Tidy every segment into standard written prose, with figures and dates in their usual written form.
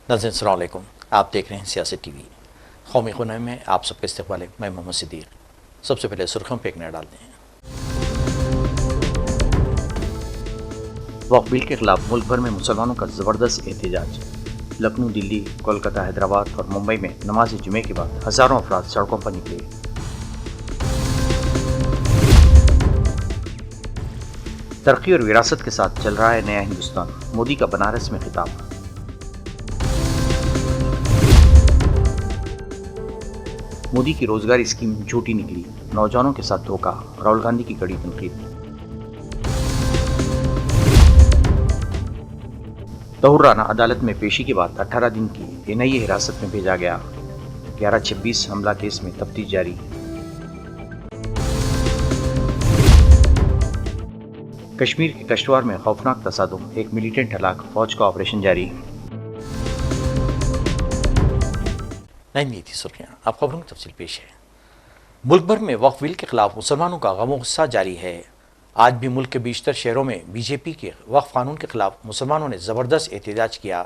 नाज़रीन अस्सलाम वालेकुम। आप देख रहे हैं सियासत टीवी। कौमी खुनाई में आप सबका इस्तकबाल है। मैं मोहम्मद सिद्दीक। सबसे पहले सुर्खियों पर एक नज़र डालते हैं। वक्फ बिल के खिलाफ मुल्क भर में मुसलमानों का ज़बरदस्त एहतजाज। लखनऊ, दिल्ली, कोलकाता, हैदराबाद और मुंबई में नमाज जुमे के बाद हज़ारों अफराद सड़कों पर निकले। तरक्की और विरासत के साथ चल रहा है नया हिंदुस्तान, मोदी का बनारस में खिताब। मोदी की रोजगार स्कीम झूठी निकली, नौजवानों के साथ धोखा, राहुल गांधी की कड़ी तनकीद। तहूर राना अदालत में पेशी के बाद 18 दिन की एनआईए हिरासत में भेजा गया। 11/26 हमला केस में तफ्तीश जारी। कश्मीर के कश्तवार में खौफनाक तसादुम, एक मिलिटेंट हलाक, फौज का ऑपरेशन जारी। नहीं थी सुर्खियां, अब खबरों की तफसील पेश है। मुल्क भर में वक्फ बिल के खिलाफ मुसलमानों का गम गुस्सा जारी है। आज भी मुल्क के बेशतर शहरों में बीजेपी के वक्फ कानून के खिलाफ मुसलमानों ने ज़बरदस्त एहतजाज किया।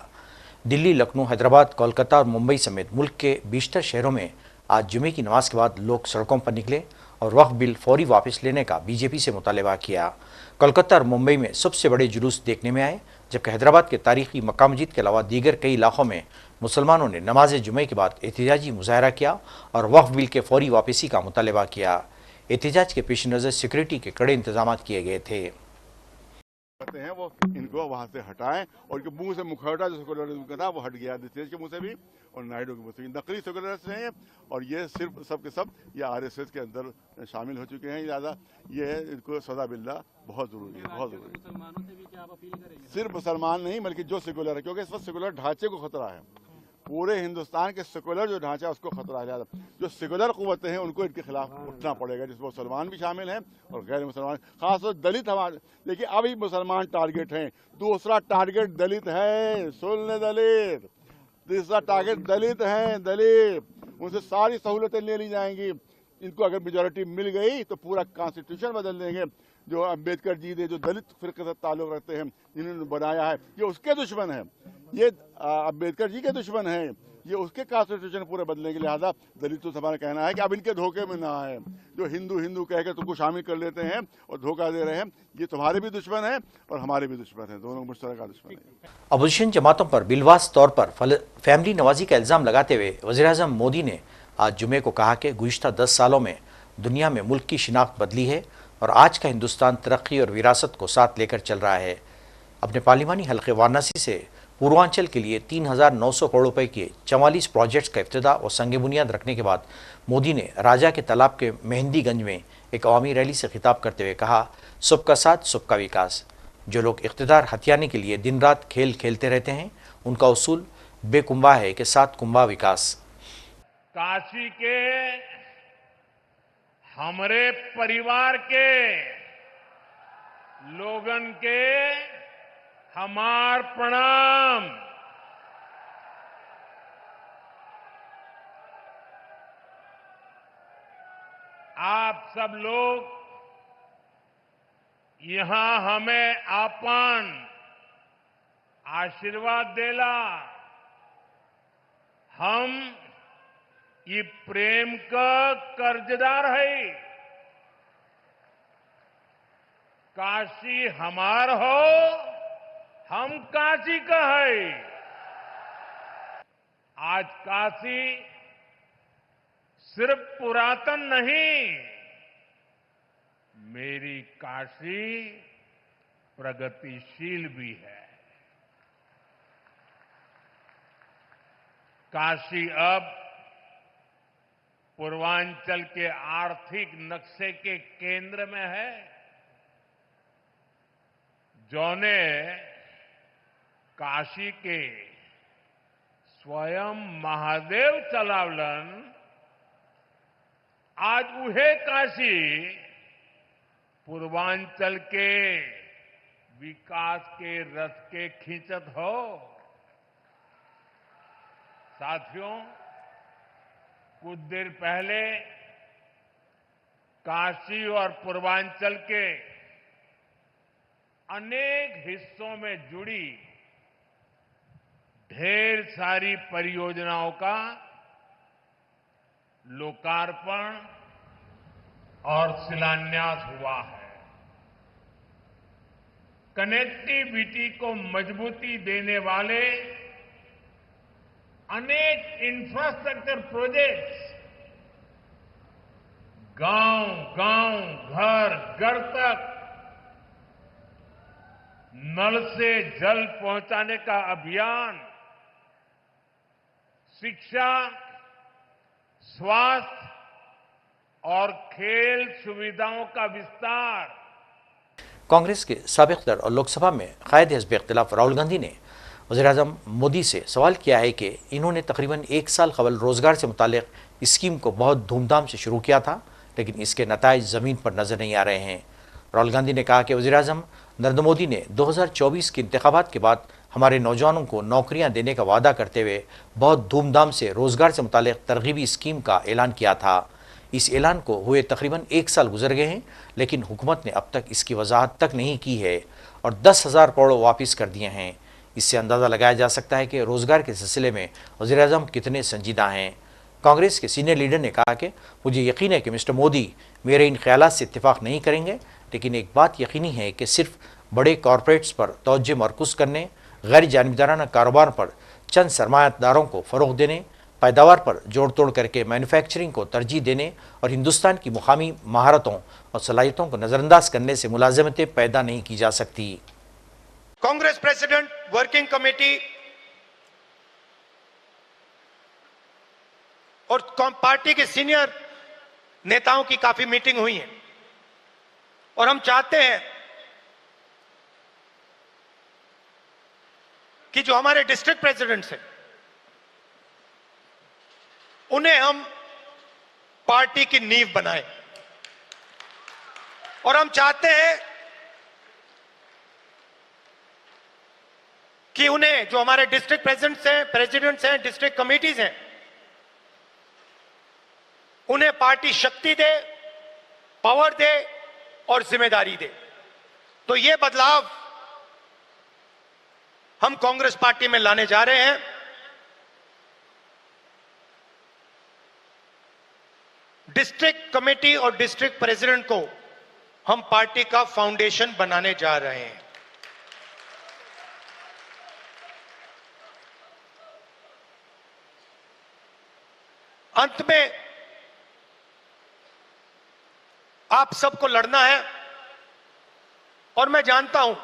दिल्ली, लखनऊ, हैदराबाद, कोलकाता और मुंबई समेत मुल्क के बेशतर शहरों में आज जुमे की नमाज के बाद लोग सड़कों पर निकले और वक्फ बिल फौरी वापस लेने का बीजेपी से मुतालबा किया। कोलकाता और मुंबई में सबसे बड़े जुलूस देखने में आए, जबकि हैदराबाद के तारीखी मक्का मस्जिद के अलावा दीगर कई इलाकों में मुसलमानों ने नमाज जुमे के बाद एहतजाजी मुजाहरा किया और वक्फ बिल के फौरी वापसी का मुतालबा किया। एहतजाज के पेश नज़र सिक्योरिटी के कड़े इंतजाम किए गए थे। करते हैं वो इनको वहां से हटाएं और इनके मुंह से मुखौटा जो सेकुलरिज्म का था वो हट गया नीतीश के मुंह से भी और नायडू के मुंह से भी। नकली सेकुलरिस्ट हैं और ये सिर्फ सब के सब ये आरएसएस के अंदर शामिल हो चुके हैं। ज़्यादा ये है, इनको सजा मिलना बहुत ज़रूरी है, बहुत ज़रूरी है। मुसलमानों से भी क्या आप अपील करेंगे? सिर्फ मुसलमान नहीं बल्कि जो सेकुलर है, क्योंकि इस वक्त सेकुलर ढांचे को खतरा है। पूरे हिंदुस्तान के सेकुलर जो ढांचा है उसको खतरा है। जो सेकुलर कुव्वतें हैं उनको इनके खिलाफ उठना पड़ेगा, जिसमें मुसलमान भी शामिल हैं और गैर मुसलमान, खासतौर दलित हमारे। देखिए अभी मुसलमान टारगेट हैं, दूसरा टारगेट दलित है। सुन ले दलित, तीसरा टारगेट दलित हैं। दलित, उनसे सारी सहूलतें ले ली जाएंगी। इनको अगर मेजोरिटी मिल गई तो पूरा कॉन्स्टिट्यूशन बदल देंगे। जो अम्बेडकर जी ने जो दलित फिरके से ताल्लुक रखते हैं, जिन्होंने बनाया है, ये उसके दुश्मन है। ये अम्बेडकर जी के दुश्मन हैं। ये उसके कॉन्स्टिट्यूशन पूरे बदलने के लिहाजा दलितों से हमारा कहना है कि अब इनके धोखे में ना आए। जो हिंदू हिंदू कह के तुमको शामिल कर लेते हैं और धोखा दे रहे हैं, ये तुम्हारे भी दुश्मन है और हमारे भी दुश्मन है, दोनों मुश्तरक दुश्मन है। अपोजिशन जमातों पर बिलवास तौर पर फैमिली नवाजी का इल्ज़ाम लगाते हुए वज़ीर-ए-आज़म मोदी ने आज जुमे को कहा कि गुज़िश्ता 10 सालों में दुनिया में मुल्क की शिनाख्त बदली है और आज का हिंदुस्तान तरक्की और विरासत को साथ लेकर चल रहा है। अपने पार्लिमानी हल्के वाराणसी से पूर्वांचल के लिए 3,900 करोड़ रुपए के 44 प्रोजेक्ट्स का इफ्तिताह और संग बुनियाद रखने के बाद मोदी ने राजा के तालाब के मेहंदीगंज में एक अवामी रैली से खिताब करते हुए कहा, सबका साथ सबका विकास। जो लोग इख्तिदार हथियाने के लिए दिन रात खेल खेलते रहते हैं, उनका उसूल बेकुंभा है कि सात कुंभा विकास। काशी के हमारे परिवार के लोगन के हमार प्रणाम। आप सब लोग यहां हमें आपन आशीर्वाद देला। हम ये प्रेम का कर्जदार है। काशी हमार हो, हम काशी का है। आज काशी सिर्फ पुरातन नहीं, मेरी काशी प्रगतिशील भी है। काशी अब पूर्वांचल के आर्थिक नक्शे के केंद्र में है। जौने काशी के स्वयं महादेव चलावलन, आज उहे काशी पूर्वांचल के विकास के रथ के खींचत हो। साथियों, कुछ देर पहले काशी और पूर्वांचल के अनेक हिस्सों में जुड़ी ढेर सारी परियोजनाओं का लोकार्पण और शिलान्यास हुआ है। कनेक्टिविटी को मजबूती देने वाले अनेक इंफ्रास्ट्रक्चर प्रोजेक्ट्स गांव-गांव, घर-घर तक नल से जल पहुंचाने का अभियान, शिक्षा, स्वास्थ्य और खेल सुविधाओं का विस्तार। कांग्रेस के साबिक सदर और लोकसभा में कायद हिज़्ब इख्तिलाफ राहुल गांधी ने वज़ीर-ए-आज़म मोदी से सवाल किया है कि इन्होंने तकरीबन 1 साल कबल रोज़गार से मुतालिक स्कीम को बहुत धूमधाम से शुरू किया था, लेकिन इसके नताइज ज़मीन पर नज़र नहीं आ रहे हैं। राहुल गांधी ने कहा कि वज़ीर-ए-आज़म नरेंद्र मोदी ने 2024 के इंतखाबात के बाद हमारे नौजवानों को नौकरियां देने का वादा करते हुए बहुत धूमधाम से रोज़गार से मुतालिक तरगीबी स्कीम का ऐलान किया था। इस ऐलान को हुए तकरीबन 1 साल गुजर गए हैं, लेकिन हुकूमत ने अब तक इसकी वजाहत तक नहीं की है और 10,000 करोड़ वापस कर दिए हैं। इससे अंदाज़ा लगाया जा सकता है कि रोज़गार के सिलसिले में वज़ीर-ए-आज़म कितने संजीदा हैं। कांग्रेस के सीनियर लीडर ने कहा कि मुझे यकीन है कि मिस्टर मोदी मेरे इन ख्यालात से इत्तेफाक नहीं करेंगे, लेकिन एक बात यकीनी है कि सिर्फ बड़े कॉरपोरेट्स पर तवज्जो मरकूज़ करने, गैर जानिबदाराना कारोबार पर चंद सरमायादारों को फ़रोग़ देने, पैदावार पर जोड़ तोड़ करके मैन्युफैक्चरिंग को तरजीह देने और हिंदुस्तान की मुकामी महारतों और सलाहियतों को नज़रअंदाज करने से मुलाजमतें पैदा नहीं की जा सकती। कांग्रेस प्रेसिडेंट वर्किंग कमेटी और पार्टी के सीनियर नेताओं की काफी मीटिंग हुई है और हम चाहते हैं कि जो हमारे डिस्ट्रिक्ट प्रेसिडेंट्स हैं उन्हें हम पार्टी की नींव बनाएं और हम चाहते हैं कि उन्हें जो हमारे डिस्ट्रिक्ट प्रेसिडेंट्स हैं, डिस्ट्रिक्ट कमेटीज हैं, उन्हें पार्टी शक्ति दे, पावर दे और जिम्मेदारी दे। तो ये बदलाव हम कांग्रेस पार्टी में लाने जा रहे हैं। डिस्ट्रिक्ट कमेटी और डिस्ट्रिक्ट प्रेसिडेंट को हम पार्टी का फाउंडेशन बनाने जा रहे हैं। अंत में आप सबको लड़ना है और मैं जानता हूं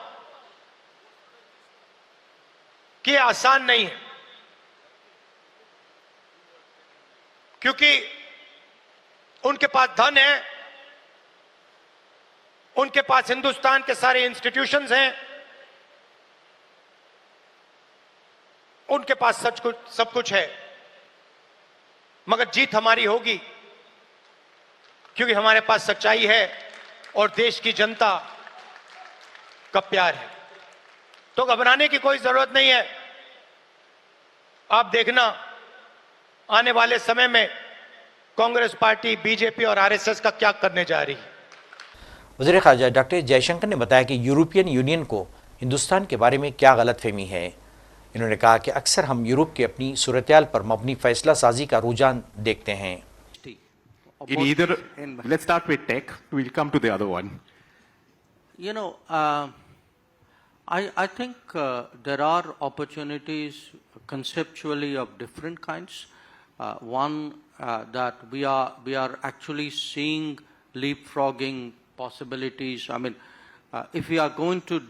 कि ये आसान नहीं है, क्योंकि उनके पास धन है, उनके पास हिंदुस्तान के सारे इंस्टीट्यूशंस हैं, उनके पास सब कुछ है, मगर जीत हमारी होगी क्योंकि हमारे पास सच्चाई है और देश की जनता का प्यार है। तो घबराने की कोई जरूरत नहीं है। आप देखना आने वाले समय में कांग्रेस पार्टी, बीजेपी और आरएसएस का क्या करने जा रही है। वज़ीर ख़ारजा डॉक्टर जयशंकर ने बताया कि यूरोपियन यूनियन को हिंदुस्तान के बारे में क्या गलतफहमी है। इन्होंने कहा कि अक्सर हम यूरोप की अपनी सूरत-ए-हाल पर मबनी फैसला साजी का रुझान देखते हैं। In either, let's start with tech. We'll come to the other one. You know, I think there are opportunities conceptually of different kinds. One that we are actually seeing leapfrogging possibilities. I mean, if we are going to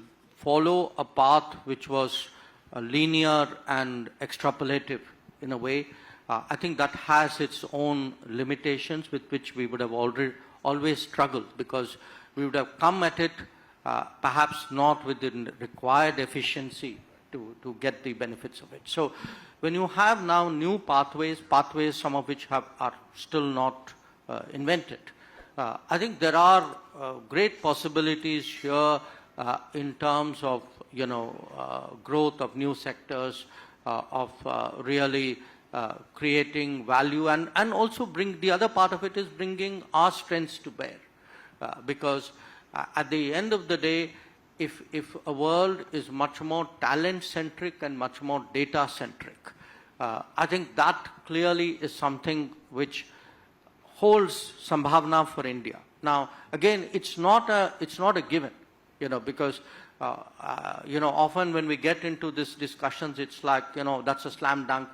follow a path which was linear and extrapolative in a way, I think that has its own limitations with which we would have always struggled, because we would have come at it perhaps not with the required efficiency to get the benefits of it. So when you have now new pathways some of which are still not invented, I think there are great possibilities here in terms of, you know, growth of new sectors, of really creating value, and also the other part of it is bringing our strengths to bear, because at the end of the day, if a world is much more talent centric and much more data centric, I think that clearly is something which holds sambhavna for India. Now, again, it's not a given, because often when we get into these discussions, it's like, that's a slam dunk.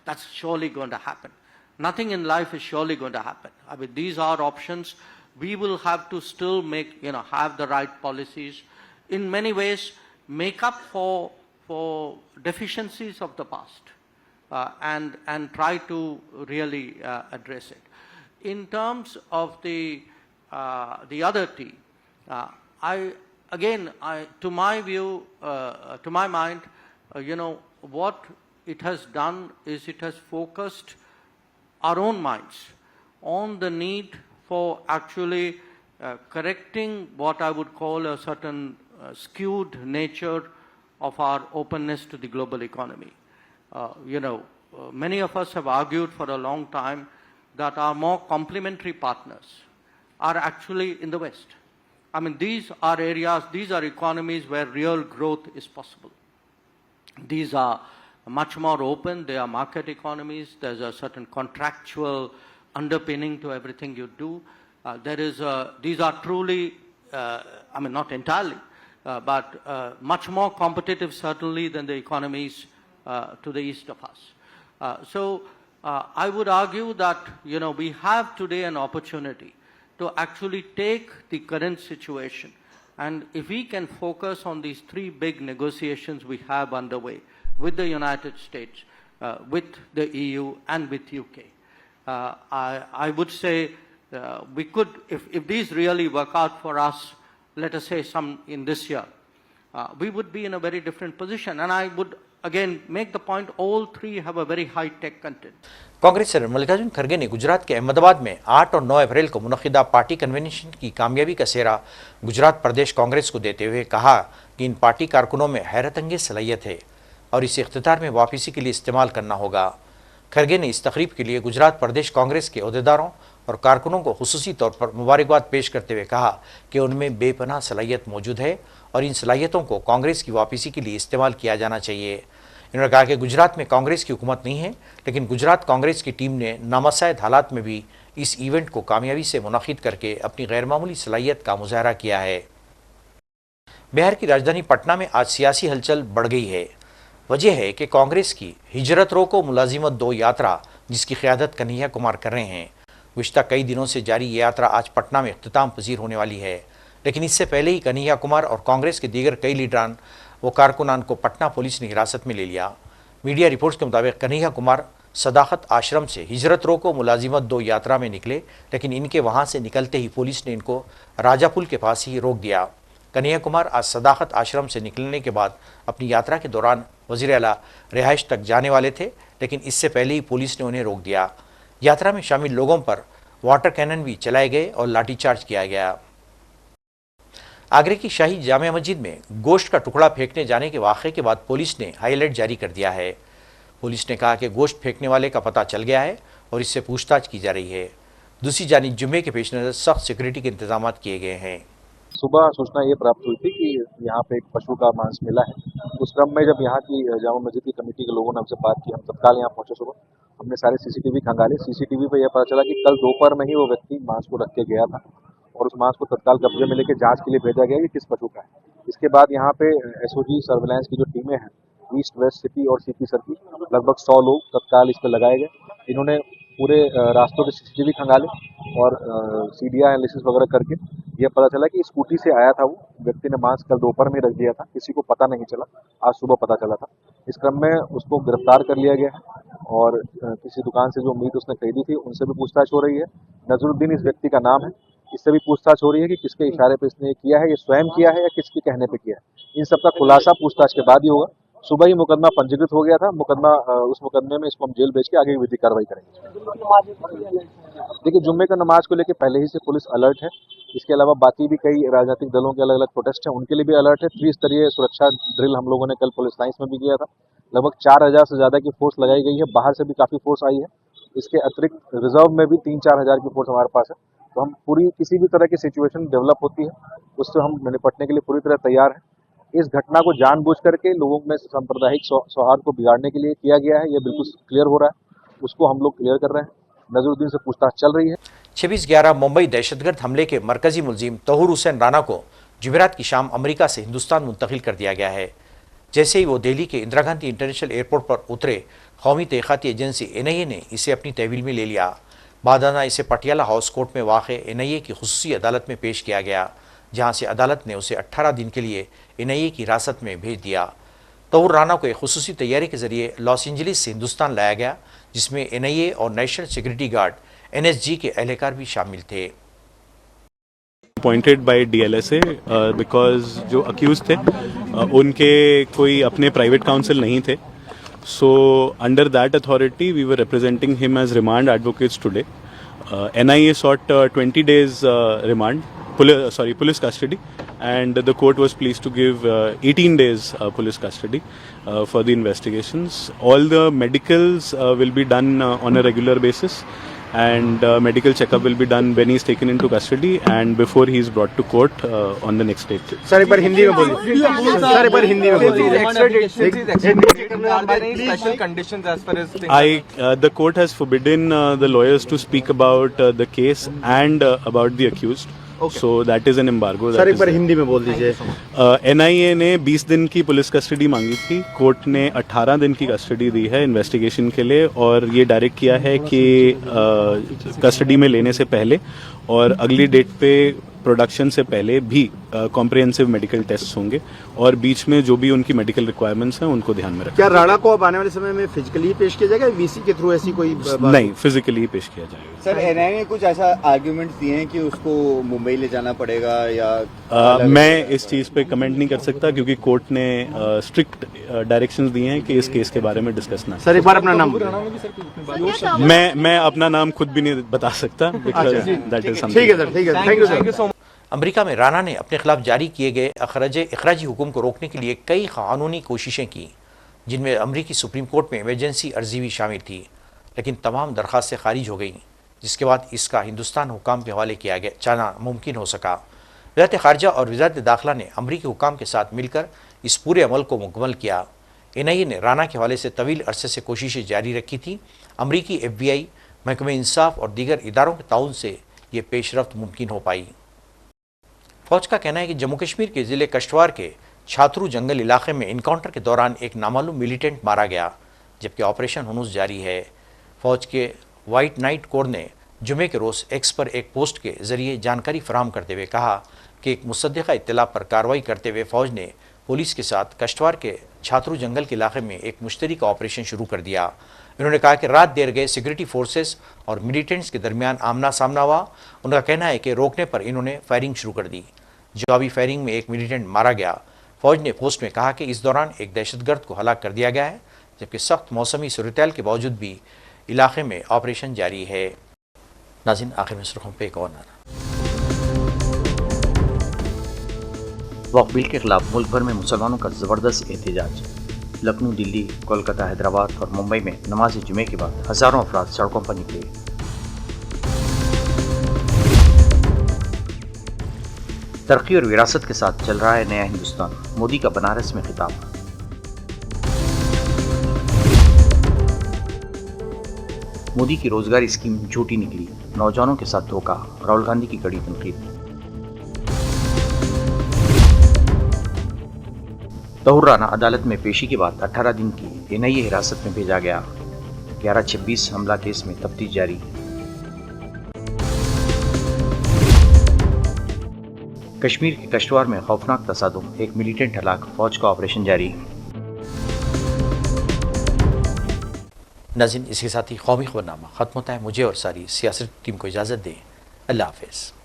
That's surely going to happen. Nothing in life is surely going to happen. I mean, these are options. We will have to still have the right policies. In many ways, make up for deficiencies of the past, and try to really address it. In terms of the other T, to my view, to my mind, what it has done is it has focused our own minds on the need for actually correcting what I would call a certain skewed nature of our openness to the global economy. Many of us have argued for a long time that our more complementary partners are actually in the West. I mean, these are areas, these are economies where real growth is possible. These are much more open, they are market economies, there's a certain contractual underpinning to everything you do. These are truly, not entirely, but much more competitive certainly than the economies to the east of us. So I would argue that, we have today an opportunity to actually take the current situation, and if we can focus on these three big negotiations we have underway with the United States, with the EU and with UK, I would say we could, if these really work out for us, let us say some in this year, we would be in a very different position. And I would again make the point, all three have a very high tech content. Congress सदर मल्लिकार्जुन खड़गे ने गुजरात के अहमदाबाद में 8 और 9 अप्रैल को मुनक़िदा party convention की कामयाबी का सेहरा गुजरात प्रदेश कांग्रेस को देते हुए कहा कि इन पार्टी कारकुनों में हैरतअंगेज सलाहियत है और इसे इख्तितार में वापसी के लिए इस्तेमाल करना होगा। खड़गे ने इस तकरीब के लिए गुजरात प्रदेश कांग्रेस के अहदेदारों और कारकुनों को खुसूसी तौर पर मुबारकबाद पेश करते हुए कहा कि उनमें बेपनाह सलाहियत मौजूद है और इन सलाहियतों को कांग्रेस की वापसी के लिए इस्तेमाल किया जाना चाहिए। इन्होंने कहा कि गुजरात में कांग्रेस की हुकूमत नहीं है, लेकिन गुजरात कांग्रेस की टीम ने नामसाइद हालात में भी इस इवेंट को कामयाबी से मुनक़िद करके अपनी गैरमामूली सलाहियत का मुजाहरा किया है। बिहार की राजधानी पटना में आज सियासी हलचल बढ़ गई है। वजह है कि कांग्रेस की हिजरत रोको मुलाजिमत 2 यात्रा, जिसकी क़यादत कन्हैया कुमार कर रहे हैं, गुज़िश्ता कई दिनों से जारी ये यात्रा आज पटना में इख्तिताम पजीर होने वाली है। लेकिन इससे पहले ही कन्हैया कुमार और कांग्रेस के दीगर कई लीडरान व कारकुनान को पटना पुलिस ने हिरासत में ले लिया। मीडिया रिपोर्ट्स के मुताबिक कन्हैया कुमार सदाकत आश्रम से हिजरत रोको मुलाजिमत 2 यात्रा में निकले, लेकिन इनके वहाँ से निकलते ही पुलिस ने इनको राजापुल के पास ही रोक दिया। कन्हैया कुमार आज सदाकत आश्रम से निकलने के बाद अपनी यात्रा के दौरान वज़ीर आला रिहाइश तक जाने वाले थे, लेकिन इससे पहले ही पुलिस ने उन्हें रोक दिया। यात्रा में शामिल लोगों पर वाटर कैनन भी चलाए गए और लाठीचार्ज किया गया। आगरे की शाही जामिया मस्जिद में गोश्त का टुकड़ा फेंकने जाने के वाक़े के बाद पुलिस ने हाई अलर्ट जारी कर दिया है। पुलिस ने कहा कि गोश्त फेंकने वाले का पता चल गया है और इससे पूछताछ की जा रही है। दूसरी जानिब जुम्मे के पेश नज़र सख्त सिक्योरिटी के इंतजाम किए गए हैं। सुबह सूचना ये प्राप्त हुई थी कि यहाँ पे एक पशु का मांस मिला है। उस क्रम में जब यहाँ की जामा मस्जिद की कमेटी के लोगों ने हमसे बात की, हम तत्काल यहाँ पहुंचे। सुबह हमने सारे सीसीटीवी खंगाले। सीसीटीवी पे यह पता चला कि कल दोपहर में ही वो व्यक्ति मांस को रख के गया था और उस मांस को तत्काल कब्जे में लेके जांच के लिए भेजा गया कि किस पशु का है। इसके बाद यहाँ पे एसओजी सर्विलांस की जो टीमें हैं, ईस्ट वेस्ट सिटी और सीपी सर्किल, लगभग 100 लोग तत्काल इस पर लगाए गए। इन्होंने पूरे रास्तों के सीसीटीवी खंगाले और सीडीआर एनालिसिस वगैरह करके यह पता चला कि स्कूटी से आया था वो व्यक्ति ने मांस कल दोपहर में रख दिया था, किसी को पता नहीं चला, आज सुबह पता चला था। इस क्रम में उसको गिरफ्तार कर लिया गया है और किसी दुकान से जो मीट उसने खरीदी थी उनसे भी पूछताछ हो रही है। नजरुद्दीन इस व्यक्ति का नाम है। इससे भी पूछताछ हो रही है कि किसके इशारे पे इसने किया है, ये स्वयं किया है या किसके कहने पे किया है। इन सबका खुलासा पूछताछ के बाद ही होगा। सुबह ही मुकदमा पंजीकृत हो गया था। उस मुकदमे में इसको हम जेल भेज के आगे विधिक कार्रवाई करेंगे। देखिए, जुम्मे का नमाज को लेकर पहले ही से पुलिस अलर्ट है। इसके अलावा बाकी भी कई राजनीतिक दलों के अलग अलग प्रोटेस्ट हैं, उनके लिए भी अलर्ट है। त्रिस्तरीय सुरक्षा ड्रिल हम लोगों ने कल पुलिस लाइंस में भी किया था। लगभग 4000 से ज्यादा की फोर्स लगाई गई है। बाहर से भी काफी फोर्स आई है। इसके अतिरिक्त रिजर्व में भी 3-4 हजार की फोर्स हमारे पास है। तो हम पूरी किसी भी तरह की सिचुएशन डेवलप होती है उससे हम निपटने के लिए पूरी तरह तैयार हैं। इस घटना को जानबूझ करके लोगों में सांप्रदायिक सौहार्द को बिगाड़ने के लिए किया गया है, ये बिल्कुल क्लियर हो रहा है, उसको हम लोग क्लियर कर रहे हैं। नजरुद्दीन से पूछताछ चल रही है। 26/11 मुंबई दहशतगर्द हमले के मरकजी मुलजिम तहूर हुसैन राना को जुमेरात की शाम अमेरिका से हिंदुस्तान मुंतकिल कर दिया गया है। जैसे ही वो दिल्ली के इंदिरा गांधी इंटरनेशनल एयरपोर्ट पर उतरे, कौमी तहक़ीक़ाती एजेंसी NIA ने इसे अपनी तहवील में ले लिया। बादाना इसे पटियाला हाउस कोर्ट में वाक़ NIA की खुसूसी अदालत में पेश किया गया, जहाँ से अदालत ने उसे 18 दिन के लिए NIA की हिरासत में भेज दिया। तहूर राना को एक खुसूसी तैयारी के जरिए लॉस एंजलिस से हिंदुस्तान लाया गया, जिसमें NIA और नेशनल सिक्योरिटी गार्ड NSG के एहलकार भी शामिल थे। अपॉइंटेड बाय DLSA बिकॉज जो अक्यूज थे उनके कोई अपने प्राइवेट काउंसिल नहीं थे, so under that authority we were representing him as remand advocates today. NIA sought 20 days remand, police custody, and the court was pleased to give 18 days police custody for the investigations. All the medicals will be done on a regular basis, and medical checkup will be done when he is taken into custody and before he is brought to court on the next date. Sir एक बार हिंदी में बोलिए, sir एक बार हिंदी में बोलिए। The court has forbidden the lawyers to speak about the case and about the accused. So that is an embargo. Sir एक बार हिंदी में बोल दीजिए। NIA ने 20 दिन की पुलिस कस्टडी मांगी थी, कोर्ट ने 18 दिन की कस्टडी दी है इन्वेस्टिगेशन के लिए, और ये डायरेक्ट किया है कि कस्टडी में लेने से पहले और अगली डेट पे प्रोडक्शन से पहले भी कॉम्प्रिहेंसिव मेडिकल टेस्ट होंगे, और बीच में जो भी उनकी मेडिकल रिक्वायरमेंट्स हैं उनको ध्यान में रखें। क्या राणा को अब आने वाले समय में फिजिकली पेश किया जाएगा, VC के थ्रू ऐसी कोई नहीं, फिजिकली ही पेश किया जाएगा। सर NIA ने कुछ ऐसा आर्ग्यूमेंट्स दिए हैं कि उसको मुंबई ले जाना पड़ेगा या मैं इस चीज़ पे कमेंट नहीं कर सकता, क्योंकि कोर्ट ने स्ट्रिक्ट डायरेक्शंस दिए हैं कि इस केस के बारे में डिस्कस ना। सर एक बार अपना नाम मैं अपना नाम खुद भी नहीं बता सकता, बिकॉज़ दैट इज समथिंग। ठीक है सर, ठीक है, थैंक यू सर। अमेरिका में राना ने अपने खिलाफ जारी किए गए इखराजी हुक्म को रोकने के लिए कई कानूनी कोशिशें की, जिनमें अमेरिकी सुप्रीम कोर्ट में इमरजेंसी अर्जी भी शामिल थी, लेकिन तमाम दरख्वास्तें खारिज हो गईं, जिसके बाद इसका हिंदुस्तान हुकाम के हवाले किया गया जाना मुमकिन हो सका। वज़ारत ख़ारजा और वज़ारत दाखिला ने अमरीकी हुकाम के साथ मिलकर इस पूरे अमल को मुकम्मल किया। NIA ने राना के हवाले से तवील अरसे से कोशिशें जारी रखी थी। अमरीकी FBI, महकमे इंसाफ और दीगर इदारों के ताउन से ये पेशरफ्त मुमकिन हो पाई। फौज का कहना है कि जम्मू कश्मीर के ज़िले कश्तवार के छात्रू जंगल इलाके में इनकाउंटर के दौरान एक नामालूम मिलिटेंट मारा गया, जबकि ऑपरेशन हुनूस जारी है। फौज के वाइट नाइट कोर ने जुमे के रोज़ X पर एक पोस्ट के ज़रिए जानकारी फराहम करते हुए कहा कि एक मुसद्दिक़ा इत्तला पर कार्रवाई करते हुए फ़ौज ने पुलिस के साथ कश्तवार के छात्रू जंगल के इलाके में एक मुश्तरका ऑपरेशन शुरू कर दिया। उन्होंने कहा कि रात देर गए सिक्योरिटी फोर्सेस और मिलिटेंट्स के दरमियान आमना सामना हुआ। उनका कहना है कि रोकने पर इन्होंने फायरिंग शुरू कर दी। जवाबी फायरिंग में एक मिलिटेंट मारा गया। फौज ने पोस्ट में कहा कि इस दौरान एक दहशतगर्द को हलाक कर दिया गया है, जबकि सख्त मौसमी सूरत के बावजूद भी इलाके में ऑपरेशन जारी है। नाज़रीन, आखिर में सुर्खियों पे एक और नज़र। वक्फ बिल के खिलाफ मुल्क भर में मुसलमानों का ज़बरदस्त एहतजाज। लखनऊ, दिल्ली, कोलकाता, हैदराबाद और मुंबई में नमाज जुमे के बाद हज़ारों अफराद सड़कों पर निकले। तरक्की और विरासत के साथ चल रहा है नया हिंदुस्तान, मोदी का बनारस में खिताब। मोदी की रोजगार स्कीम झूठी निकली, नौजवानों के साथ धोखा, राहुल गांधी की कड़ी तनकीद। तहूर राना अदालत में पेशी के बाद 18 दिन की NIA हिरासत में भेजा गया। 11/26 हमला केस में तफ्तीश जारी। कश्मीर के कश्तवार में खौफनाक तसादुम, एक मिलिटेंट हलाक, फौज का ऑपरेशन जारी। नाज़रीन, इसके साथ ही कौमी खबरनामा खत्म होता है। मुझे और सारी सियासत टीम को इजाज़त दें। अल्लाह हाफ़िज़।